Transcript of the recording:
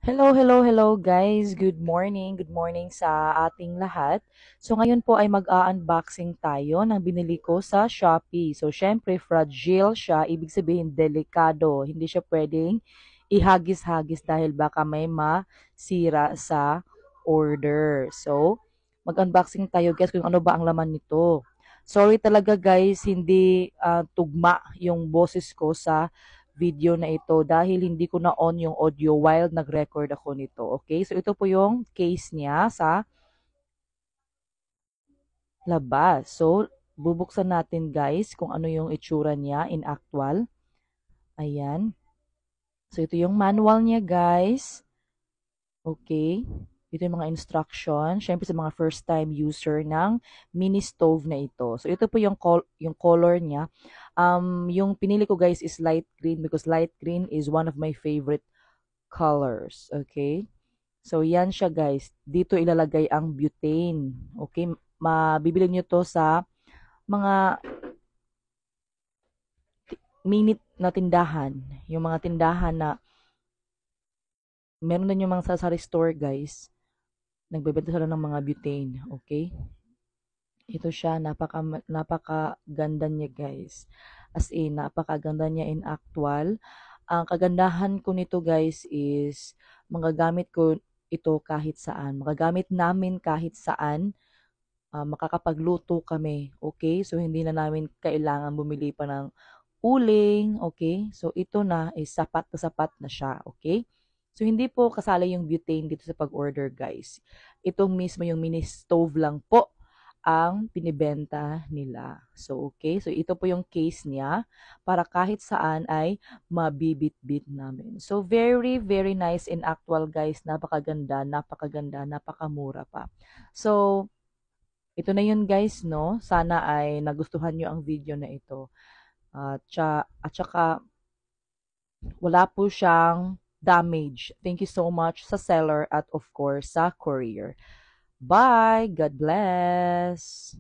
Hello, hello, hello guys. Good morning. Good morning sa ating lahat. So ngayon po ay mag-a-unboxing tayo ng binili ko sa Shopee. So syempre fragile siya, ibig sabihin delikado. Hindi siya pwedeng ihagis-hagis dahil baka may masira sa order. So mag-unboxing tayo guys kung ano ba ang laman nito. Sorry talaga guys, hindi tugma yung boses ko sa video na ito dahil hindi ko na on yung audio while nag-record ako nito. Okay? So ito po yung case niya sa labas. So bubuksan natin guys kung ano yung itsura niya in actual. Ayan. So ito yung manual niya guys. Okay. Ito yung mga instruction. Siyempre sa mga first time user ng mini stove na ito. So ito po yung color niya. Yung pinili ko guys is light green because light green is one of my favorite colors. Okay? So, yan siya guys. Dito ilalagay ang butane. Okay? Mabibili nyo to sa mga minute na tindahan. Yung mga tindahan na meron din yung mga sari store guys. Nagbebenta sila ng mga butane. Okay? Ito siya. Napaka ganda niya guys. As in, napakaganda niya in actual. Ang kagandahan ko nito guys is magagamit ko ito kahit saan. Magagamit namin kahit saan. Makakapagluto kami. Okay? So, hindi na namin kailangan bumili pa ng uling. Okay? So, ito na is sapat na siya. Okay? So, hindi po kasali yung butane dito sa pag-order guys. Itong mismo yung mini stove lang po ang pinibenta nila. So, okay. So, ito po yung case niya para kahit saan ay mabibit-bit namin. So, very, very nice in actual guys. Napakaganda, napakamura pa. So, ito na yun guys, no? Sana ay nagustuhan nyo ang video na ito. At saka, wala po siyang damage. Thank you so much sa seller at of course sa courier. Bye! God bless!